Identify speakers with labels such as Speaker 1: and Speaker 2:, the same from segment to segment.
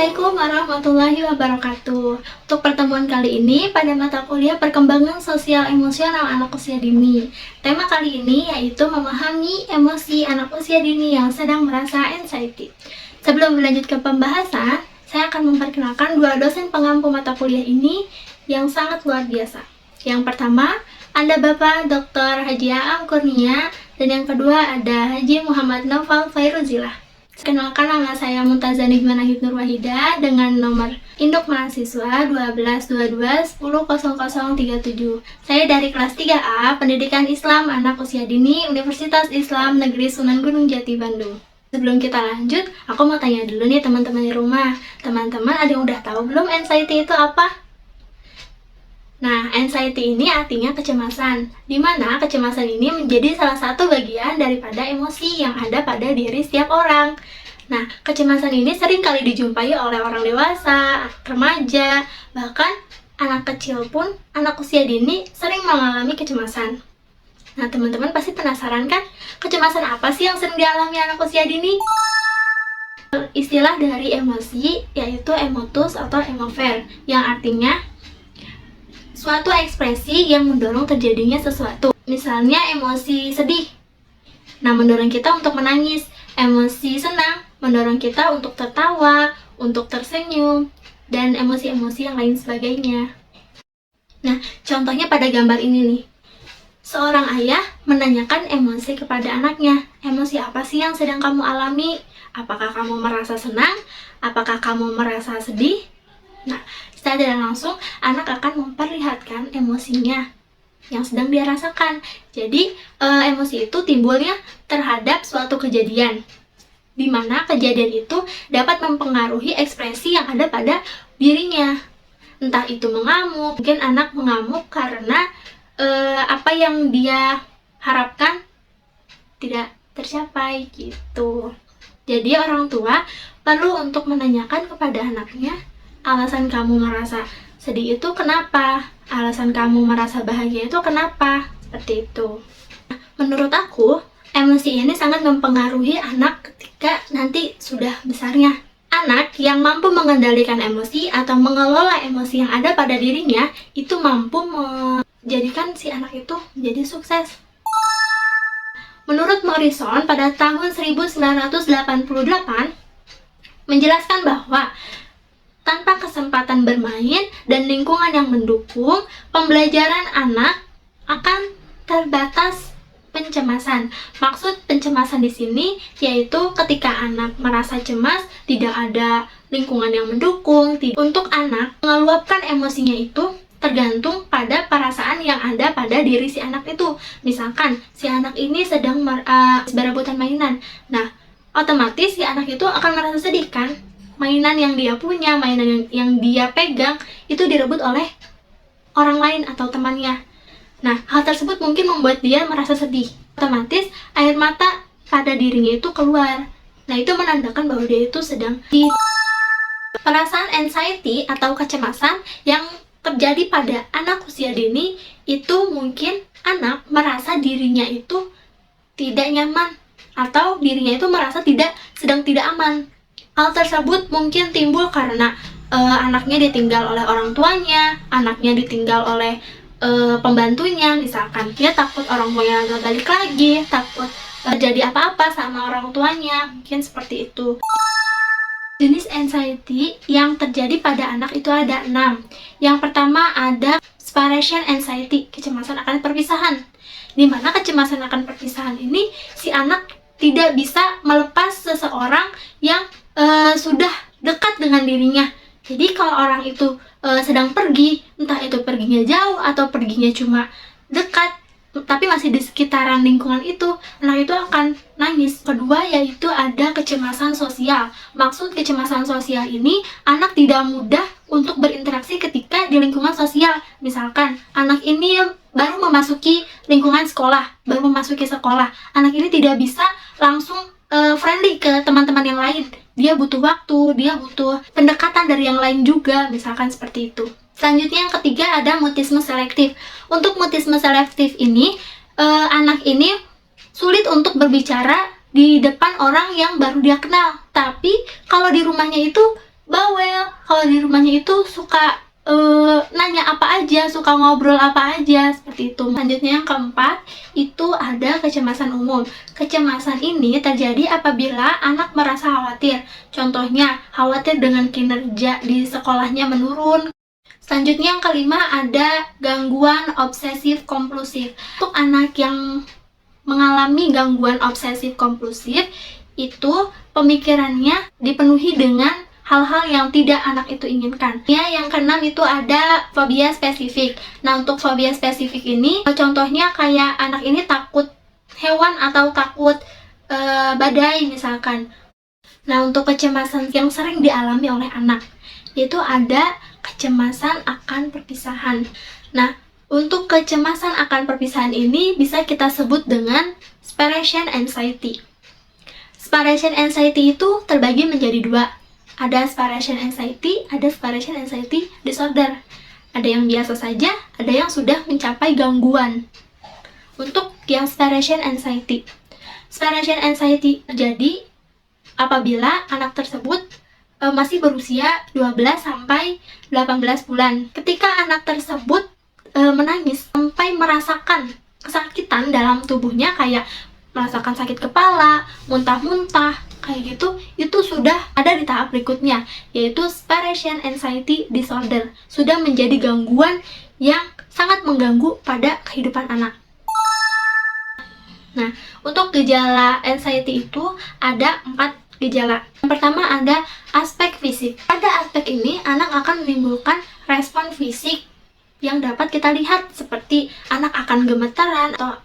Speaker 1: Assalamualaikum warahmatullahi wabarakatuh. Untuk pertemuan kali ini pada mata kuliah perkembangan sosial emosional anak usia dini. Tema kali ini yaitu memahami emosi anak usia dini yang sedang merasa anxiety. Sebelum berlanjut ke pembahasan, saya akan memperkenalkan dua dosen pengampu mata kuliah ini yang sangat luar biasa. Yang pertama, ada Bapak Dr. Haji Aam Kurnia, dan yang kedua ada Haji Muhammad Naufal Fairuzilah. Kenalkan, nama saya Muntazah Nijma Nahid Nur Wahidah dengan nomor induk mahasiswa 1222100037. Saya dari kelas 3A Pendidikan Islam Anak Usia Dini Universitas Islam Negeri Sunan Gunung Jati Bandung. Sebelum kita lanjut, aku mau tanya dulu nih teman-teman di rumah. Teman-teman ada yang udah tahu belum anxiety itu apa? Nah, anxiety ini artinya kecemasan, di mana kecemasan ini menjadi salah satu bagian daripada emosi yang ada pada diri setiap orang. Nah, kecemasan ini sering kali dijumpai oleh orang dewasa, remaja, bahkan anak kecil pun, anak usia dini sering mengalami kecemasan. Nah, teman-teman pasti penasaran kan, kecemasan apa sih yang sering dialami anak usia dini? Istilah dari emosi yaitu emotus atau emover, yang artinya suatu ekspresi yang mendorong terjadinya sesuatu. Misalnya emosi sedih, nah mendorong kita untuk menangis. Emosi senang mendorong kita untuk tertawa, untuk tersenyum, dan emosi-emosi yang lain sebagainya. Nah, contohnya pada gambar ini nih. Seorang ayah menanyakan emosi kepada anaknya. Emosi apa sih yang sedang kamu alami? Apakah kamu merasa senang? Apakah kamu merasa sedih? Nah, secara tidak langsung, anak akan memperlihatkan emosinya yang sedang dia rasakan. Jadi, emosi itu timbulnya terhadap suatu kejadian, di mana kejadian itu dapat mempengaruhi ekspresi yang ada pada dirinya. Entah itu mengamuk, mungkin anak mengamuk karena apa yang dia harapkan tidak tercapai gitu. Jadi, orang tua perlu untuk menanyakan kepada anaknya, alasan kamu merasa sedih itu kenapa? Alasan kamu merasa bahagia itu kenapa? Seperti itu. Menurut aku, emosi ini sangat mempengaruhi anak ketika nanti sudah besarnya. Anak yang mampu mengendalikan emosi atau mengelola emosi yang ada pada dirinya, itu mampu menjadikan si anak itu menjadi sukses. Menurut Morrison pada tahun 1988, menjelaskan bahwa tanpa kesempatan bermain dan lingkungan yang mendukung, pembelajaran anak akan terbatas pencemasan. Maksud pencemasan di sini yaitu ketika anak merasa cemas, tidak ada lingkungan yang mendukung. Untuk anak mengeluapkan emosinya itu tergantung pada perasaan yang ada pada diri si anak itu. Misalkan si anak ini sedang berebutan mainan. Nah, otomatis si anak itu akan merasa sedih kan? Mainan yang dia punya, mainan yang dia pegang itu direbut oleh orang lain atau temannya. Nah, hal tersebut mungkin membuat dia merasa sedih. Otomatis air mata pada dirinya itu keluar. Nah, itu menandakan bahwa dia itu sedang perasaan anxiety atau kecemasan yang terjadi pada anak usia dini itu mungkin anak merasa dirinya itu tidak nyaman atau dirinya itu merasa sedang tidak aman. Hal tersebut mungkin timbul karena anaknya ditinggal oleh orang tuanya, anaknya ditinggal oleh pembantunya, misalkan dia takut orang tuanya gak balik lagi, takut terjadi apa-apa sama orang tuanya, mungkin seperti itu. Jenis anxiety yang terjadi pada anak itu ada 6. Yang pertama ada separation anxiety, kecemasan akan perpisahan. Di mana kecemasan akan perpisahan ini si anak tidak bisa melepas seseorang yang sudah dekat dengan dirinya. Jadi kalau orang itu sedang pergi, entah itu perginya jauh atau perginya cuma dekat, tapi masih di sekitaran lingkungan itu, anak itu akan nangis. Kedua yaitu ada kecemasan sosial. Maksud kecemasan sosial ini, anak tidak mudah untuk berinteraksi ketika di lingkungan sosial. Misalkan anak ini baru memasuki lingkungan sekolah, anak ini tidak bisa langsung friendly ke teman-teman yang lain. Dia butuh waktu, dia butuh pendekatan dari yang lain juga, misalkan seperti itu. Selanjutnya yang ketiga ada mutisme selektif. Untuk mutisme selektif ini, anak ini sulit untuk berbicara di depan orang yang baru dia kenal. Tapi kalau di rumahnya itu bawel. Kalau di rumahnya itu suka nanya apa aja, suka ngobrol apa aja, seperti itu. Selanjutnya yang keempat, itu ada kecemasan umum. Kecemasan ini terjadi apabila anak merasa khawatir. Contohnya, khawatir dengan kinerja di sekolahnya menurun. Selanjutnya yang kelima, ada gangguan obsesif kompulsif. Untuk anak yang mengalami gangguan obsesif kompulsif, itu pemikirannya dipenuhi dengan hal-hal yang tidak anak itu inginkan. Ya, yang keenam itu ada fobia spesifik. Nah, untuk fobia spesifik ini, contohnya kayak anak ini takut hewan atau takut badai misalkan. Nah, untuk kecemasan yang sering dialami oleh anak, yaitu ada kecemasan akan perpisahan. Nah, untuk kecemasan akan perpisahan ini bisa kita sebut dengan separation anxiety. Separation anxiety itu terbagi menjadi dua. Ada separation anxiety, ada separation anxiety disorder. Ada yang biasa saja, ada yang sudah mencapai gangguan. Untuk yang separation anxiety terjadi apabila anak tersebut masih berusia 12 sampai 18 bulan. Ketika anak tersebut menangis sampai merasakan kesakitan dalam tubuhnya, kayak merasakan sakit kepala, muntah-muntah, kayak gitu, itu sudah ada di tahap berikutnya, yaitu separation anxiety disorder. Sudah menjadi gangguan yang sangat mengganggu pada kehidupan anak. Nah, untuk gejala anxiety itu ada 4 gejala. Yang pertama ada aspek fisik. Pada aspek ini, anak akan menimbulkan respon fisik yang dapat kita lihat, seperti anak akan gemeteran atau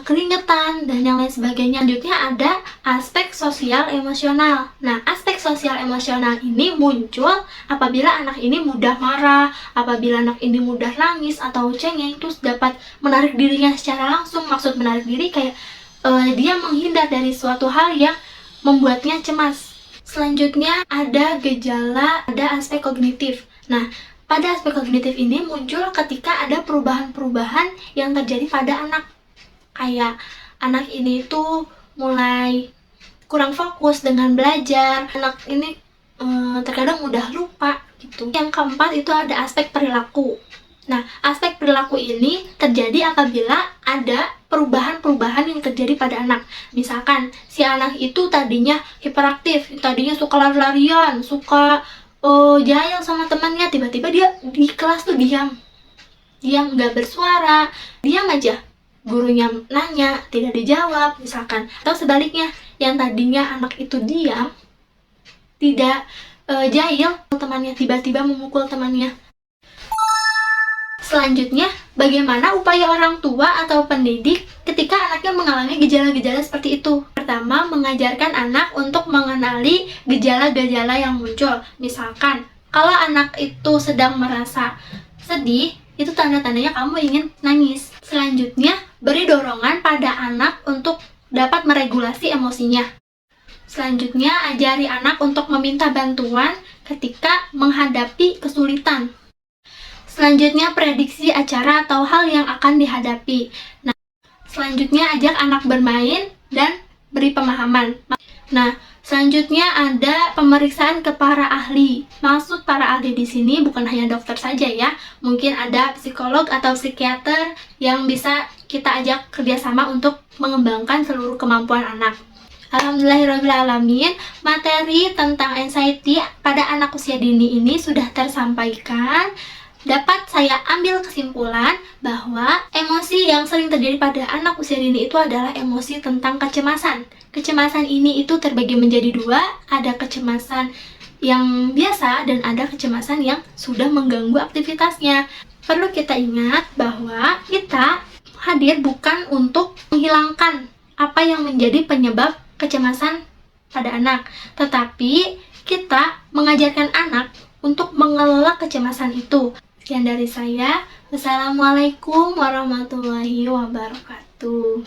Speaker 1: keringetan dan yang lain sebagainya. Selanjutnya ada aspek sosial emosional. Nah, aspek sosial emosional ini muncul apabila anak ini mudah marah, apabila anak ini mudah nangis atau cengeng, terus dapat menarik dirinya secara langsung. Maksud menarik diri kayak dia menghindar dari suatu hal yang membuatnya cemas. Selanjutnya ada gejala, ada aspek kognitif. Nah, pada aspek kognitif ini muncul ketika ada perubahan-perubahan yang terjadi pada anak. Kayak anak ini tuh mulai kurang fokus dengan belajar, anak ini terkadang mudah lupa gitu. Yang keempat itu ada aspek perilaku. Nah, aspek perilaku ini terjadi apabila ada perubahan-perubahan yang terjadi pada anak. Misalkan, si anak itu tadinya hiperaktif, tadinya suka lari-larian, suka jahil sama temannya, tiba-tiba dia di kelas tuh diam, nggak bersuara, diam aja. Gurunya nanya, tidak dijawab, misalkan. Atau sebaliknya, yang tadinya anak itu diam, tidak jahil, temannya tiba-tiba memukul temannya. Selanjutnya, bagaimana upaya orang tua atau pendidik ketika anaknya mengalami gejala-gejala seperti itu? Pertama, mengajarkan anak untuk mengenali gejala-gejala yang muncul. Misalkan, kalau anak itu sedang merasa sedih, itu tanda-tandanya kamu ingin nangis. Selanjutnya, beri dorongan pada anak untuk dapat meregulasi emosinya. Selanjutnya, ajari anak untuk meminta bantuan ketika menghadapi kesulitan. Selanjutnya, prediksi acara atau hal yang akan dihadapi. Nah, selanjutnya ajak anak bermain dan beri pemahaman. Nah, selanjutnya ada pemeriksaan ke para ahli. Maksud para ahli di sini bukan hanya dokter saja ya. Mungkin ada psikolog atau psikiater yang bisa kita ajak kerjasama untuk mengembangkan seluruh kemampuan anak. Alhamdulillahirrahmanirrahim, materi tentang anxiety pada anak usia dini ini sudah tersampaikan. Dapat saya ambil kesimpulan bahwa emosi yang sering terjadi pada anak usia dini itu adalah emosi tentang kecemasan. Kecemasan ini itu terbagi menjadi dua, ada kecemasan yang biasa dan ada kecemasan yang sudah mengganggu aktivitasnya. Perlu kita ingat bahwa kita hadir bukan untuk menghilangkan apa yang menjadi penyebab kecemasan pada anak, tetapi kita mengajarkan anak untuk mengelola kecemasan itu. Sekian dari saya. Wassalamualaikum warahmatullahi wabarakatuh.